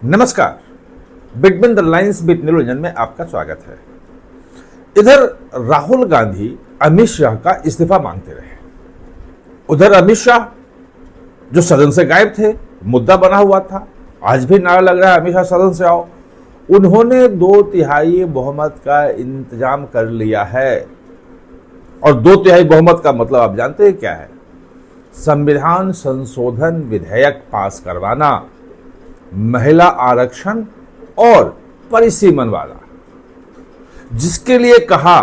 नमस्कार, between the lines with Niranjan में आपका स्वागत है। इधर राहुल गांधी अमित शाह का इस्तीफा मांगते रहे, उधर अमित शाह जो सदन से गायब थे, मुद्दा बना हुआ था, आज भी नारा लग रहा है अमित शाह सदन से आओ। उन्होंने 2/3 बहुमत का इंतजाम कर लिया है और 2/3 बहुमत का मतलब आप जानते हैं क्या है? संविधान संशोधन विधेयक पास करवाना, महिला आरक्षण और परिसीमन वाला, जिसके लिए कहा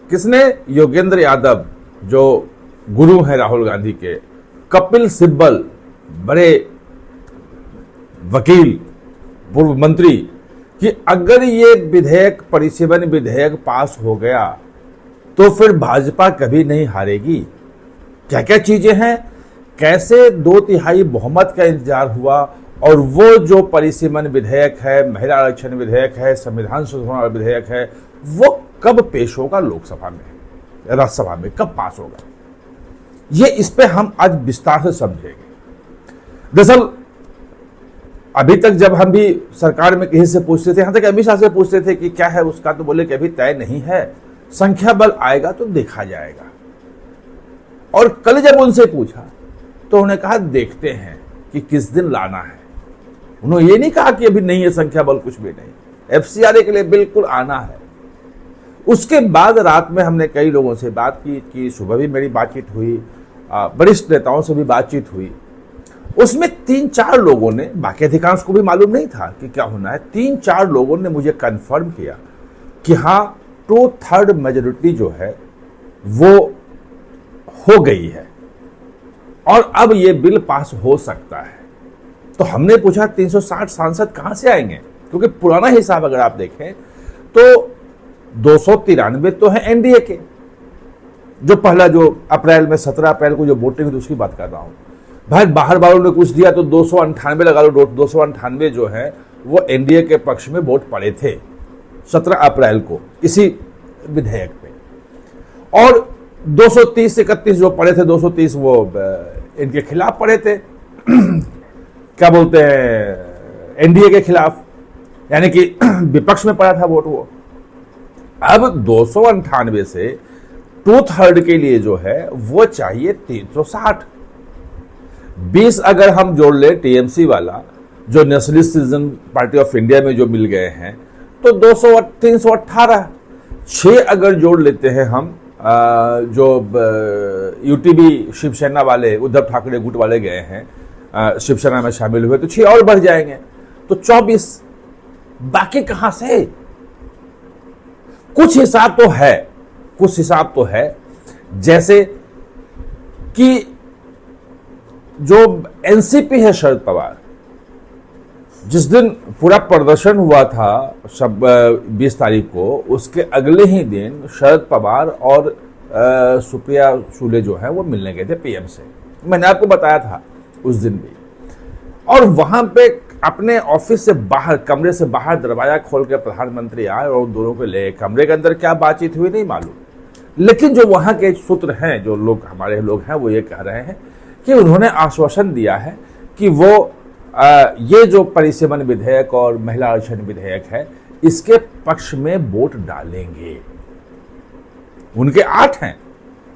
किसने? योगेंद्र यादव जो गुरु हैं राहुल गांधी के, कपिल सिब्बल बड़े वकील, पूर्व मंत्री, कि अगर ये विधेयक परिसीमन विधेयक पास हो गया तो फिर भाजपा कभी नहीं हारेगी। क्या क्या चीजें हैं, कैसे 2/3 बहुमत का इंतजार हुआ और वो जो परिसीमन विधेयक है, महिला आरक्षण विधेयक है, संविधान संशोधन विधेयक है, वो कब पेश होगा लोकसभा में, राज्यसभा में कब पास होगा, ये इस पे हम आज विस्तार से समझेंगे। दरअसल अभी तक जब हम भी सरकार में किसी से पूछते थे, यहां तक अमित शाह से पूछते थे कि क्या है उसका, तो बोले कि अभी तय नहीं है, संख्या बल आएगा तो देखा जाएगा। और कल जब उनसे पूछा तो उन्होंने कहा देखते हैं कि किस दिन लाना है। उन्होंने ये नहीं कहा कि अभी नहीं है संख्या बल, कुछ भी नहीं, एफसीआरए के लिए बिल्कुल आना है। उसके बाद रात में हमने कई लोगों से बात की सुबह भी मेरी बातचीत हुई, वरिष्ठ नेताओं से भी बातचीत हुई। उसमें 3-4 लोगों ने, बाकी अधिकांश को भी मालूम नहीं था कि क्या होना है, 3-4 लोगों ने मुझे कंफर्म किया कि हाँ 2/3 मेजोरिटी जो है वो हो गई है और अब ये बिल पास हो सकता है। तो हमने पूछा 360 सांसद कहां से आएंगे, क्योंकि पुराना हिसाब अगर आप देखें तो 293 तो है एनडीए के, जो पहला जो अप्रैल में 17 अप्रैल को जो वोटिंग हुई उसकी बात कर रहा हूं। भाई बाहर वालों ने कुछ दिया तो 298 लगा लो, 298 जो है वो एनडीए के पक्ष में वोट पड़े थे 17 अप्रैल को इसी विधेयक पे, और 230-31 जो पड़े थे, 230 वो इनके खिलाफ पड़े थे, क्या बोलते हैं, एनडीए के खिलाफ, यानी कि विपक्ष में पड़ा था वोट वो। अब 298 से 2/3 के लिए जो है वो चाहिए 360। 20 अगर हम जोड़ ले टीएमसी वाला, जो nationalist citizen party of India में जो मिल गए हैं, तो 318। 6 अगर जोड़ लेते हैं हम जो यूटीबी शिवसेना वाले, उद्धव ठाकरे गुट वाले गए हैं, शिवसेना में शामिल हुए, तो 6 और बढ़ जाएंगे, तो 24। बाकी कहां से? कुछ हिसाब तो है, जैसे कि जो एनसीपी है शरद पवार, जिस दिन पूरा प्रदर्शन हुआ था 20 तारीख को, उसके अगले ही दिन शरद पवार और सुप्रिया सुले जो है वो मिलने गए थे पीएम से। मैंने आपको बताया था उस दिन भी, और वहां पे अपने ऑफिस से बाहर, कमरे से बाहर दरवाजा खोल के प्रधानमंत्री आए और दोनों को ले, कमरे के अंदर क्या बातचीत हुई नहीं मालूम, लेकिन जो वहां के सूत्र हैं, जो लोग हमारे लोग हैं, वो ये कह रहे हैं कि उन्होंने आश्वासन दिया है कि वो ये जो परिसीमन विधेयक और महिला आरक्षण विधेयक है, इसके पक्ष में वोट डालेंगे। उनके 8 हैं,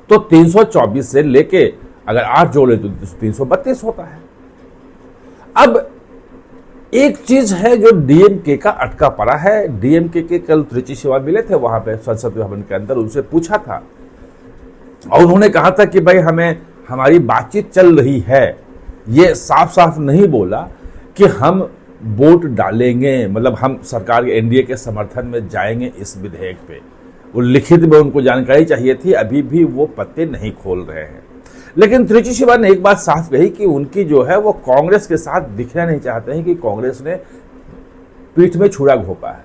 तो 324 से लेके अगर 8 जोड़े तो 332 होता है। अब एक चीज है जो डीएमके का अटका पड़ा है। डीएमके के कल त्रिची शिवा मिले थे वहां पे संसद भवन के अंदर, उनसे पूछा था और उन्होंने कहा था कि भाई हमारी बातचीत चल रही है। ये साफ साफ नहीं बोला कि हम वोट डालेंगे, मतलब हम सरकार के एनडीए के समर्थन में जाएंगे इस विधेयक पे। वो लिखित में उनको जानकारी चाहिए थी, अभी भी वो पत्ते नहीं खोल रहे हैं। लेकिन त्रिची शिवा ने एक बात साफ कही कि उनकी जो है वो कांग्रेस के साथ दिखना नहीं चाहते हैं कि कांग्रेस ने पीठ में छुरा घोंपा है।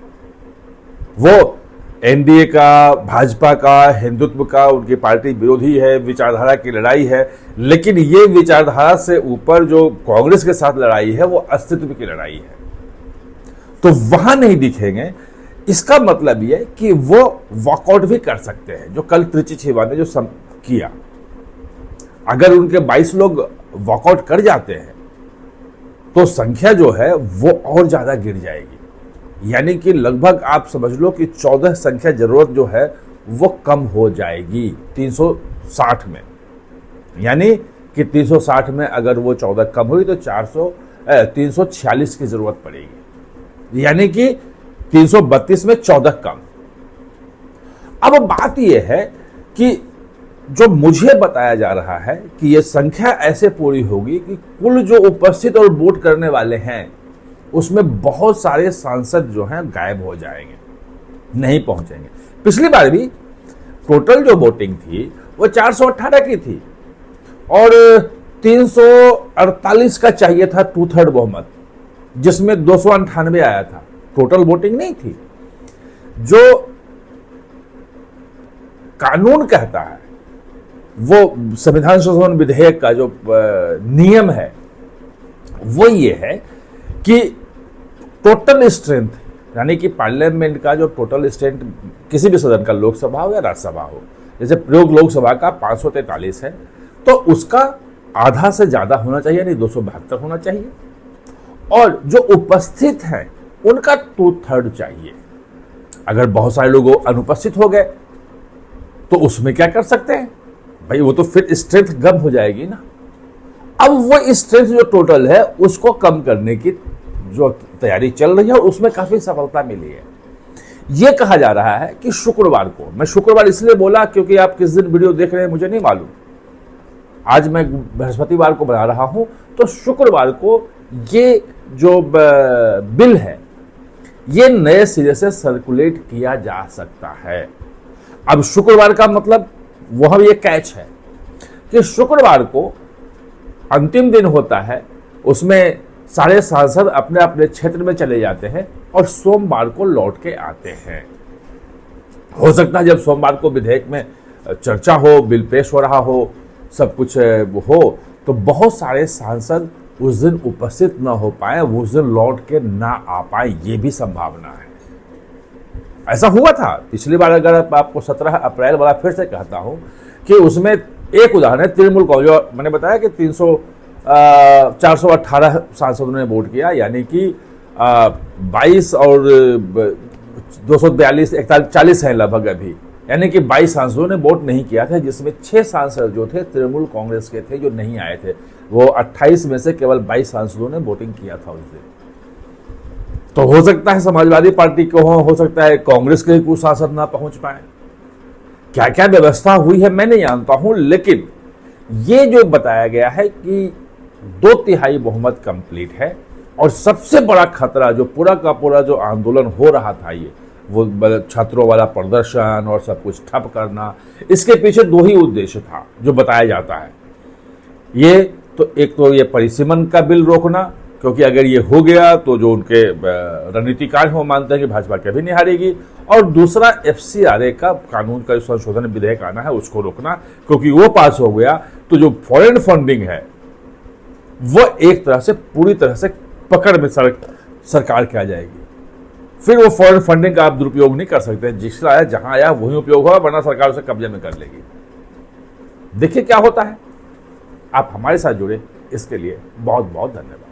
वो एनडीए का, भाजपा का, हिंदुत्व का उनकी पार्टी विरोधी है, विचारधारा की लड़ाई है, लेकिन ये विचारधारा से ऊपर जो कांग्रेस के साथ लड़ाई है वो अस्तित्व की लड़ाई है, तो वहां नहीं दिखेंगे। इसका मतलब ये कि वो वॉकआउट भी कर सकते हैं, जो कल त्रिची शिवा ने जो किया। अगर उनके 22 लोग वॉकआउट कर जाते हैं तो संख्या जो है वो और ज्यादा गिर जाएगी। यानी कि लगभग आप समझ लो कि 14 संख्या जरूरत जो है वो कम हो जाएगी 360 में। यानी कि 360 में अगर वो 14 कम हुई तो 346 की जरूरत पड़ेगी, यानी कि 332 में 14 कम। अब बात यह है कि जो मुझे बताया जा रहा है कि यह संख्या ऐसे पूरी होगी कि कुल जो उपस्थित और वोट करने वाले हैं उसमें बहुत सारे सांसद जो हैं गायब हो जाएंगे, नहीं पहुंचेंगे। पिछली बार भी टोटल जो वोटिंग थी वो 418 की थी और 348 का चाहिए था 2/3 बहुमत, जिसमें 298 आया था। टोटल वोटिंग नहीं थी। जो कानून कहता है, वो संविधान संशोधन विधेयक का जो नियम है वो ये है कि टोटल स्ट्रेंथ, यानी कि पार्लियामेंट का जो टोटल स्ट्रेंथ किसी भी सदन का, लोकसभा हो या राज्यसभा हो, जैसे प्रयोग लोकसभा का 543 है तो उसका आधा से ज्यादा होना चाहिए, यानी 272 होना चाहिए। और जो उपस्थित हैं उनका 2/3 चाहिए। अगर बहुत सारे लोग अनुपस्थित हो गए तो उसमें क्या कर सकते हैं भाई, वो तो फिर स्ट्रेंथ कम हो जाएगी ना। अब वो स्ट्रेंथ जो टोटल है उसको कम करने की जो तैयारी चल रही है उसमें काफी सफलता मिली है। यह कहा जा रहा है कि शुक्रवार को, मैं शुक्रवार इसलिए बोला क्योंकि आप किस दिन वीडियो देख रहे हैं मुझे नहीं मालूम, आज मैं बृहस्पतिवार को बना रहा हूं, तो शुक्रवार को ये जो बिल है ये नए सिरे से सर्कुलेट किया जा सकता है। अब शुक्रवार का मतलब वह ये कैच है कि शुक्रवार को अंतिम दिन होता है, उसमें सारे सांसद अपने अपने क्षेत्र में चले जाते हैं और सोमवार को लौट के आते हैं। हो सकता है जब सोमवार को विधेयक में चर्चा हो, बिल पेश हो रहा हो, सब कुछ हो, तो बहुत सारे सांसद उस दिन उपस्थित ना हो पाए, उस दिन लौट के ना आ पाए, ये भी संभावना है। ऐसा हुआ था पिछली बार। अगर आपको 17 अप्रैल वाला फिर से कहता हूं कि उसमें एक उदाहरण है तृणमूल कांग्रेस, मैंने बताया कि 418 सांसदों ने वोट किया, यानी कि 22 और 242 41 है लगभग अभी, यानी कि 22 सांसदों ने वोट नहीं किया था, जिसमें 6 सांसद जो थे तृणमूल कांग्रेस के थे जो नहीं आए थे। वो 28 में से केवल 22 सांसदों ने वोटिंग किया था उस दिन। तो हो सकता है समाजवादी पार्टी को हो सकता है कांग्रेस के कुछ सांसद ना पहुंच पाए। क्या क्या व्यवस्था हुई है मैं नहीं जानता हूं, लेकिन ये जो बताया गया है कि 2/3 बहुमत कंप्लीट है और सबसे बड़ा खतरा जो पूरा का पूरा जो आंदोलन हो रहा था, ये वो छात्रों वाला प्रदर्शन और सब कुछ ठप करना, इसके पीछे 2 ही उद्देश्य था जो बताया जाता है। ये तो एक तो ये परिसीमन का बिल रोकना, क्योंकि अगर ये हो गया तो जो उनके रणनीतिकार हैं वो मानते हैं कि भाजपा कभी नहीं हारेगी, और दूसरा FCRA का कानून का संशोधन विधेयक आना है उसको रोकना, क्योंकि वो पास हो गया तो जो फॉरेन फंडिंग है वो एक तरह से पूरी तरह से पकड़ में सरकार की आ जाएगी। फिर वो फॉरेन फंडिंग का आप दुरुपयोग नहीं कर सकते, जिसका आया जहां आया वही उपयोग होगा, वरना सरकार उसे कब्जे में कर लेगी। देखिए क्या होता है। आप हमारे साथ जुड़े इसके लिए बहुत बहुत धन्यवाद।